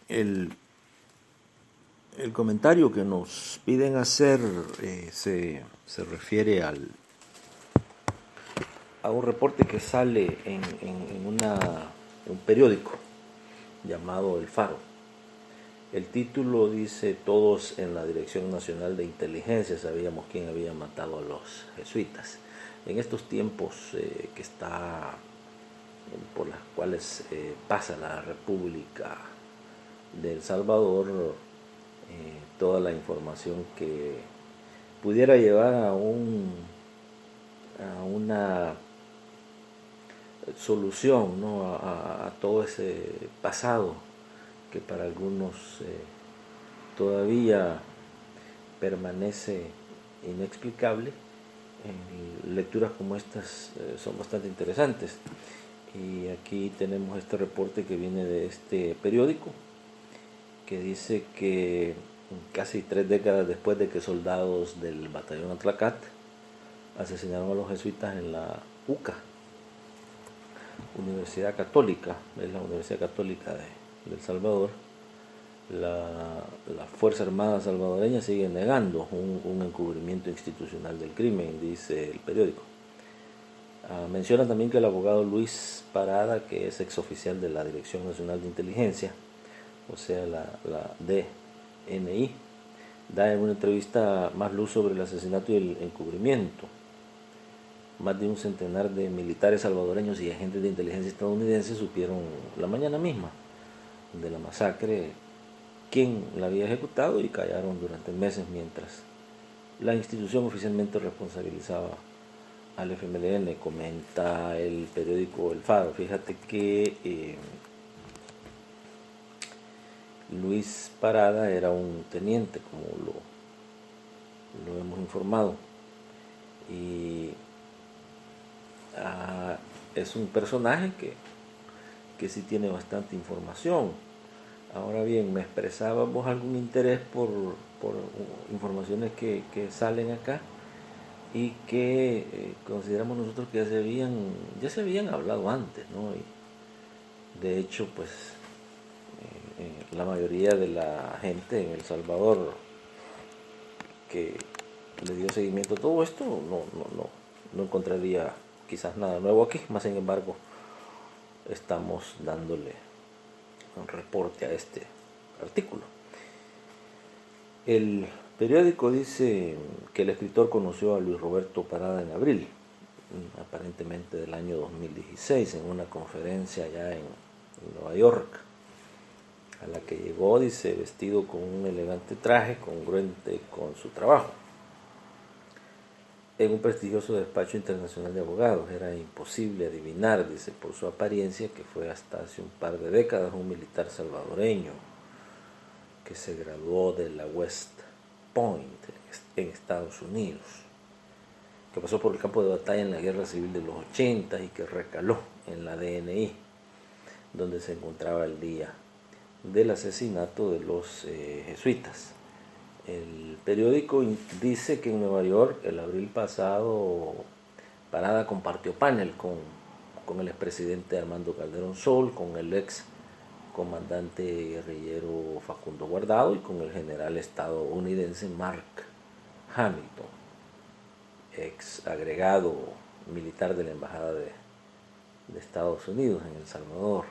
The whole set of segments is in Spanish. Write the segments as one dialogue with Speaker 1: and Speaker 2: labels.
Speaker 1: El, el comentario que nos piden hacer se refiere a un reporte que sale en un periódico llamado El Faro. El título dice: todos en la Dirección Nacional de Inteligencia sabíamos quién había matado a los jesuitas. En estos tiempos que está por las cuales pasa la República de El Salvador, toda la información que pudiera llevar a una solución, ¿no? a todo ese pasado que para algunos todavía permanece inexplicable. Lecturas como estas son bastante interesantes, y aquí tenemos este reporte que viene de este periódico, que dice que casi 3 décadas después de que soldados del batallón Atlacat asesinaron a los jesuitas en la UCA, Universidad Católica, es la Universidad Católica de El Salvador, la Fuerza Armada salvadoreña sigue negando un encubrimiento institucional del crimen, dice el periódico. Menciona también que el abogado Luis Parada, que es exoficial de la Dirección Nacional de Inteligencia, o sea la DNI, da en una entrevista más luz sobre el asesinato y el encubrimiento. Más de un centenar de militares salvadoreños y agentes de inteligencia estadounidenses supieron la mañana misma de la masacre quién la había ejecutado, y callaron durante meses mientras la institución oficialmente responsabilizaba al FMLN, comenta el periódico El Faro. Fíjate que Luis Parada era un teniente, como lo hemos informado, y es un personaje que sí tiene bastante información. Ahora bien, me expresaba vos algún interés por informaciones que salen acá y que consideramos nosotros que ya se habían hablado antes, ¿no? Y de hecho, pues la mayoría de la gente en El Salvador que le dio seguimiento a todo esto no encontraría quizás nada nuevo aquí, más sin embargo estamos dándole un reporte a este artículo. El periódico dice que el escritor conoció a Luis Roberto Parada en abril, aparentemente del año 2016, en una conferencia allá en Nueva York, a la que llegó, dice, vestido con un elegante traje congruente con su trabajo, en un prestigioso despacho internacional de abogados. Era imposible adivinar, dice, por su apariencia, que fue hasta hace un par de décadas un militar salvadoreño que se graduó de la West Point en Estados Unidos, que pasó por el campo de batalla en la Guerra Civil de los 80 y que recaló en la DNI, donde se encontraba el día del asesinato de los jesuitas. El periódico dice que en Nueva York, el abril pasado, Parada compartió panel con el expresidente Armando Calderón Sol, con el ex comandante guerrillero Facundo Guardado y con el general estadounidense Mark Hamilton, ex agregado militar de la Embajada de Estados Unidos en El Salvador.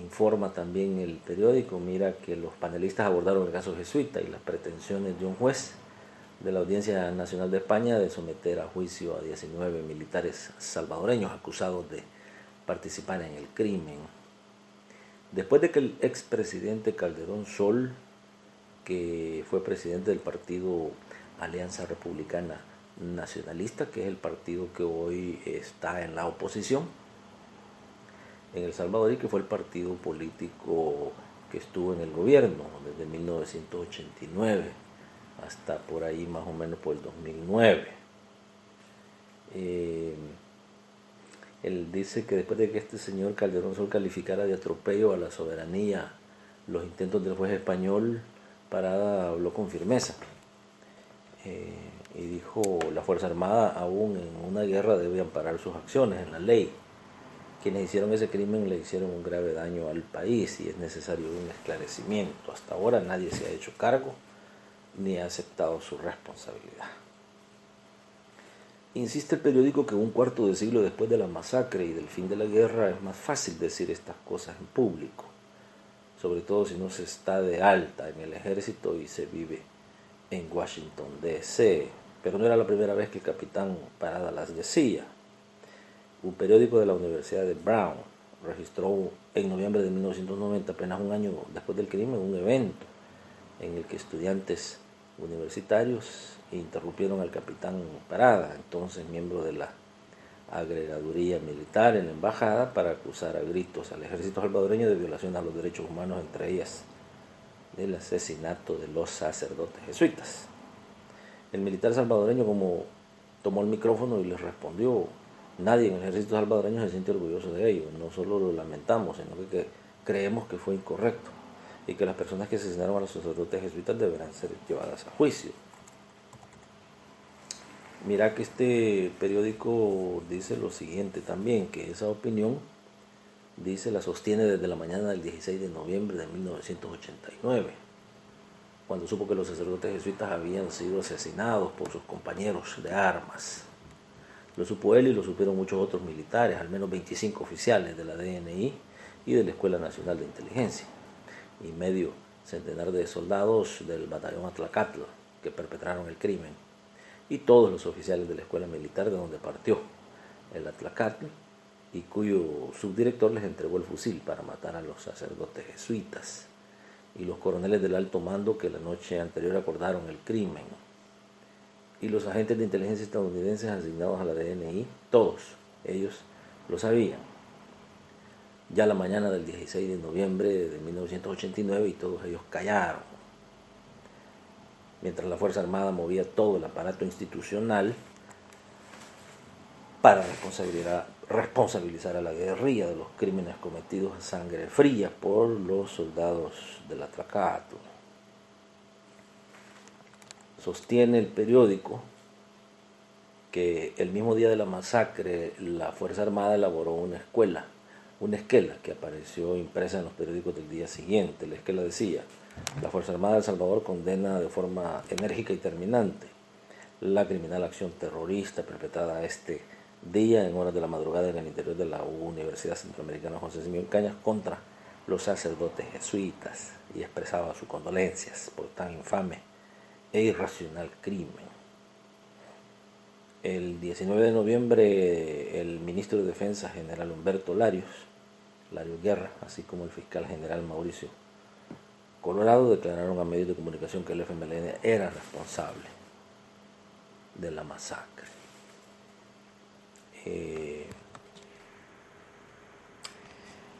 Speaker 1: Informa también el periódico, mira, que los panelistas abordaron el caso jesuita y las pretensiones de un juez de la Audiencia Nacional de España de someter a juicio a 19 militares salvadoreños acusados de participar en el crimen. Después de que el expresidente Calderón Sol, que fue presidente del partido Alianza Republicana Nacionalista, que es el partido que hoy está en la oposición en El Salvador y que fue el partido político que estuvo en el gobierno desde 1989 hasta por ahí más o menos por el 2009. Él dice que después de que este señor Calderón Sol calificara de atropello a la soberanía los intentos del juez español, Parada habló con firmeza y dijo: la Fuerza Armada aún en una guerra debe amparar sus acciones en la ley. Quienes hicieron ese crimen le hicieron un grave daño al país y es necesario un esclarecimiento. Hasta ahora nadie se ha hecho cargo ni ha aceptado su responsabilidad. Insiste el periódico que un cuarto de siglo después de la masacre y del fin de la guerra es más fácil decir estas cosas en público, sobre todo si no se está de alta en el ejército y se vive en Washington, D.C., pero no era la primera vez que el capitán Parada las decía. Un periódico de la Universidad de Brown registró en noviembre de 1990, apenas un año después del crimen, un evento en el que estudiantes universitarios interrumpieron al capitán Parada, entonces miembro de la agregaduría militar en la embajada, para acusar a gritos al ejército salvadoreño de violación a los derechos humanos, entre ellas del asesinato de los sacerdotes jesuitas. El militar salvadoreño como tomó el micrófono y les respondió: nadie en el ejército salvadoreño se siente orgulloso de ello, no solo lo lamentamos, sino que creemos que fue incorrecto y que las personas que asesinaron a los sacerdotes jesuitas deberán ser llevadas a juicio. Mira que este periódico dice lo siguiente también, que esa opinión, dice, la sostiene desde la mañana del 16 de noviembre de 1989, cuando supo que los sacerdotes jesuitas habían sido asesinados por sus compañeros de armas. Lo supo él y lo supieron muchos otros militares, al menos 25 oficiales de la DNI y de la Escuela Nacional de Inteligencia, y medio centenar de soldados del batallón Atlacatl que perpetraron el crimen, y todos los oficiales de la escuela militar de donde partió el Atlacatl y cuyo subdirector les entregó el fusil para matar a los sacerdotes jesuitas, y los coroneles del alto mando que la noche anterior acordaron el crimen, y los agentes de inteligencia estadounidenses asignados a la DNI, todos ellos lo sabían. Ya la mañana del 16 de noviembre de 1989 y todos ellos callaron. Mientras la Fuerza Armada movía todo el aparato institucional para responsabilizar a la guerrilla de los crímenes cometidos a sangre fría por los soldados del Atlacatl. Sostiene el periódico que el mismo día de la masacre la Fuerza Armada elaboró una esquela que apareció impresa en los periódicos del día siguiente. La esquela decía: la Fuerza Armada de El Salvador condena de forma enérgica y terminante la criminal acción terrorista perpetrada este día en horas de la madrugada en el interior de la Universidad Centroamericana José Simeón Cañas contra los sacerdotes jesuitas, y expresaba sus condolencias por tan infame e irracional crimen. El 19 de noviembre el ministro de Defensa, general Humberto Larios Guerra, así como el fiscal general Mauricio Colorado, declararon a medios de comunicación que el FMLN era responsable de la masacre.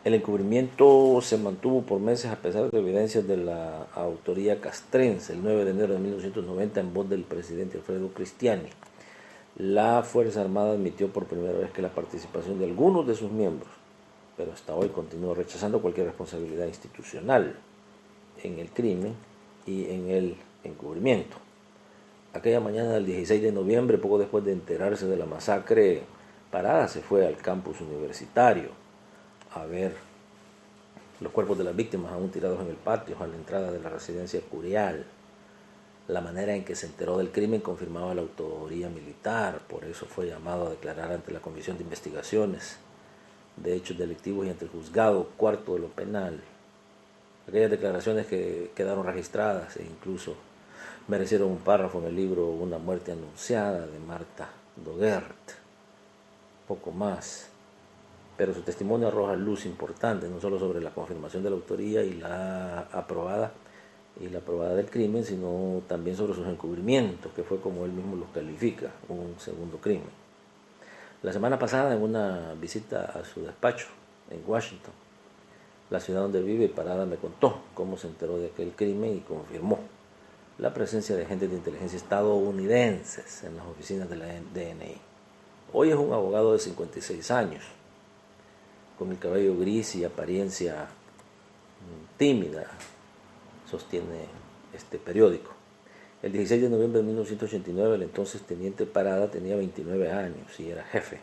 Speaker 1: El encubrimiento se mantuvo por meses a pesar de evidencias de la autoría castrense. El 9 de enero de 1990, en voz del presidente Alfredo Cristiani, la Fuerza Armada admitió por primera vez que la participación de algunos de sus miembros, pero hasta hoy continúa rechazando cualquier responsabilidad institucional en el crimen y en el encubrimiento. Aquella mañana del 16 de noviembre, poco después de enterarse de la masacre, Parada se fue al campus universitario a ver los cuerpos de las víctimas aún tirados en el patio a la entrada de la residencia Curial. La manera en que se enteró del crimen confirmaba la autoría militar, por eso fue llamado a declarar ante la Comisión de Investigaciones de Hechos Delictivos y ante el Juzgado Cuarto de lo Penal. Aquellas declaraciones que quedaron registradas e incluso merecieron un párrafo en el libro Una muerte anunciada de Marta Doguert. Poco más, pero su testimonio arroja luz importante, no solo sobre la confirmación de la autoría y la aprobada del crimen, sino también sobre sus encubrimientos, que fue como él mismo los califica, un segundo crimen. La semana pasada, en una visita a su despacho en Washington, la ciudad donde vive, Parada me contó cómo se enteró de aquel crimen y confirmó la presencia de agentes de inteligencia estadounidenses en las oficinas de la DNI. Hoy es un abogado de 56 años, con el cabello gris y apariencia tímida, sostiene este periódico. El 16 de noviembre de 1989, el entonces teniente Parada tenía 29 años y era jefe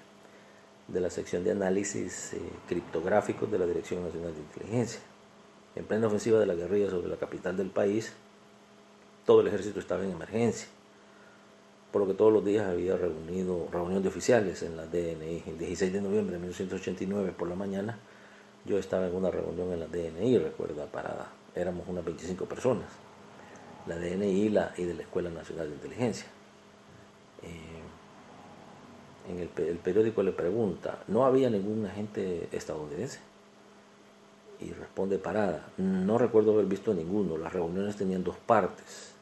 Speaker 1: de la sección de análisis criptográficos de la Dirección Nacional de Inteligencia. En plena ofensiva de la guerrilla sobre la capital del país, todo el ejército estaba en emergencia, por lo que todos los días había reunión de oficiales en la DNI. El 16 de noviembre de 1989 por la mañana, yo estaba en una reunión en la DNI, recuerda, Parada. Éramos unas 25 personas, la DNI y de la Escuela Nacional de Inteligencia. En el periódico le pregunta, ¿no había ningún agente estadounidense? Y responde Parada, no recuerdo haber visto ninguno. Las reuniones tenían dos partes.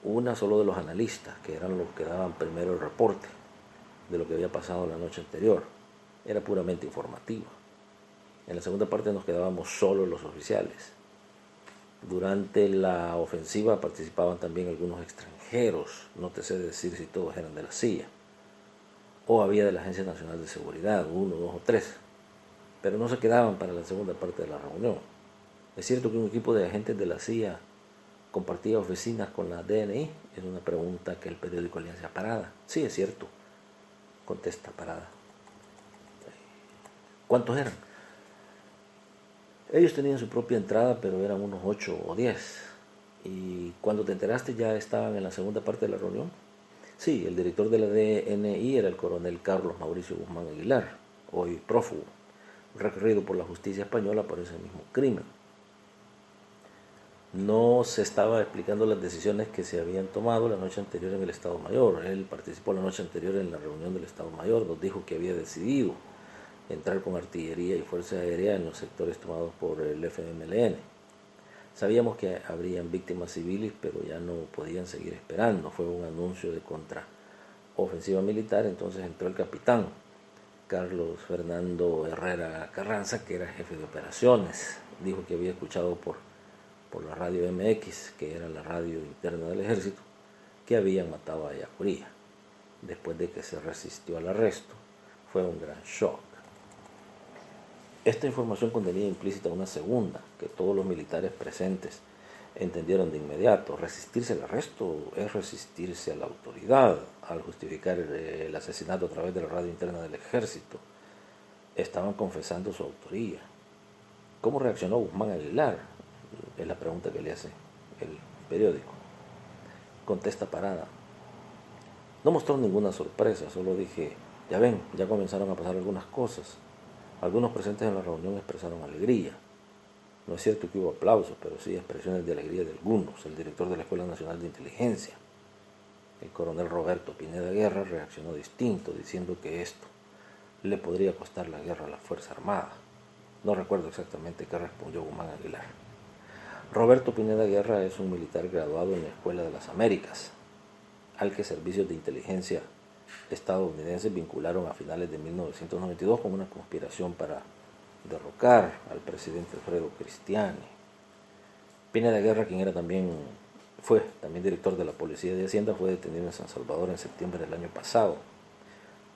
Speaker 1: Una solo de los analistas, que eran los que daban primero el reporte de lo que había pasado la noche anterior. Era puramente informativa. En la segunda parte nos quedábamos solo los oficiales. Durante la ofensiva participaban también algunos extranjeros, no te sé decir si todos eran de la CIA, o había de la Agencia Nacional de Seguridad, 1, 2 o 3, pero no se quedaban para la segunda parte de la reunión. ¿Es cierto que un equipo de agentes de la CIA compartía oficinas con la DNI? Es una pregunta que el periódico le hace a Parada. Sí, es cierto, contesta Parada. ¿Cuántos eran? Ellos tenían su propia entrada, pero eran unos 8 o 10. ¿Y cuando te enteraste ya estaban en la segunda parte de la reunión? Sí, el director de la DNI era el coronel Carlos Mauricio Guzmán Aguilar, hoy prófugo, requerido por la justicia española por ese mismo crimen. No se estaba explicando las decisiones que se habían tomado la noche anterior en el Estado Mayor. Él participó la noche anterior en la reunión del Estado Mayor, nos dijo que había decidido entrar con artillería y fuerza aérea en los sectores tomados por el FMLN. Sabíamos que habrían víctimas civiles, pero ya no podían seguir esperando. Fue un anuncio de contraofensiva militar. Entonces entró el capitán Carlos Fernando Herrera Carranza, que era jefe de operaciones. Dijo que había escuchado por la radio MX, que era la radio interna del ejército, que habían matado a Yacuría. Después de que se resistió al arresto, fue un gran shock. Esta información contenía implícita una segunda, que todos los militares presentes entendieron de inmediato. Resistirse al arresto es resistirse a la autoridad. Al justificar el asesinato a través de la radio interna del ejército, estaban confesando su autoría. ¿Cómo reaccionó Guzmán Aguilar? Es la pregunta que le hace el periódico. Contesta Parada. No mostró ninguna sorpresa, solo dije, ya ven, ya comenzaron a pasar algunas cosas. Algunos presentes en la reunión expresaron alegría. No es cierto que hubo aplausos, pero sí expresiones de alegría de algunos. El director de la Escuela Nacional de Inteligencia, el coronel Roberto Pineda Guerra, reaccionó distinto, diciendo que esto le podría costar la guerra a la Fuerza Armada. No recuerdo exactamente qué respondió Guzmán Aguilar. Roberto Pineda Guerra es un militar graduado en la Escuela de las Américas, al que servicios de inteligencia estadounidenses vincularon a finales de 1992 con una conspiración para derrocar al presidente Alfredo Cristiani. Pineda Guerra, quien fue también director de la Policía de Hacienda, fue detenido en San Salvador en septiembre del año pasado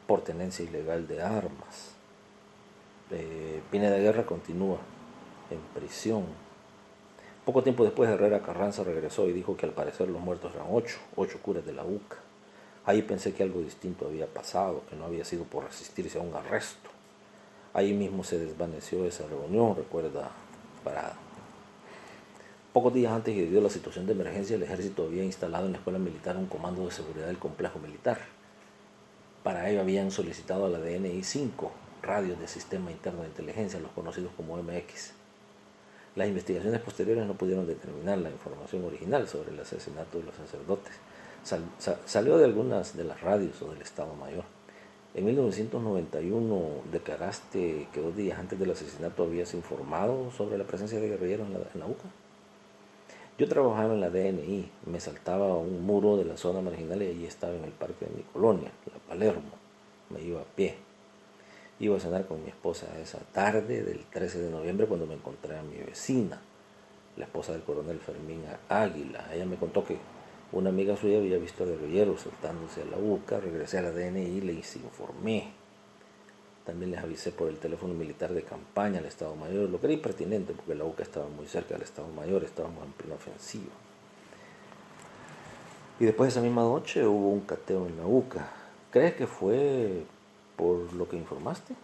Speaker 1: por tenencia ilegal de armas. Pineda Guerra continúa en prisión. Poco tiempo después, Herrera Carranza regresó y dijo que al parecer los muertos eran 8 curas de la UCA. Ahí pensé que algo distinto había pasado, que no había sido por resistirse a un arresto. Ahí mismo se desvaneció esa reunión, recuerda Parada. Pocos días antes que dio la situación de emergencia, el ejército había instalado en la escuela militar un comando de seguridad del complejo militar. Para ello habían solicitado a la DNI 5 radios de sistema interno de inteligencia, los conocidos como MX. Las investigaciones posteriores no pudieron determinar la información original sobre el asesinato de los sacerdotes. Salió de algunas de las radios o del Estado Mayor. En 1991 declaraste que 2 días antes del asesinato habías informado sobre la presencia de guerrilleros en la UCA. Yo trabajaba en la DNI, me saltaba un muro de la zona marginal y allí estaba en el parque de mi colonia, la Palermo. Me iba a pie. Iba a cenar con mi esposa esa tarde del 13 de noviembre cuando me encontré a mi vecina, la esposa del coronel Fermín Águila. Ella me contó que una amiga suya había visto a guerrilleros saltándose a la UCA. Regresé a la DNI y les informé. También les avisé por el teléfono militar de campaña al Estado Mayor. Lo creí pertinente porque la UCA estaba muy cerca del Estado Mayor, estábamos en plena ofensiva. Y después esa misma noche hubo un cateo en la UCA. ¿Crees que fue por lo que informaste.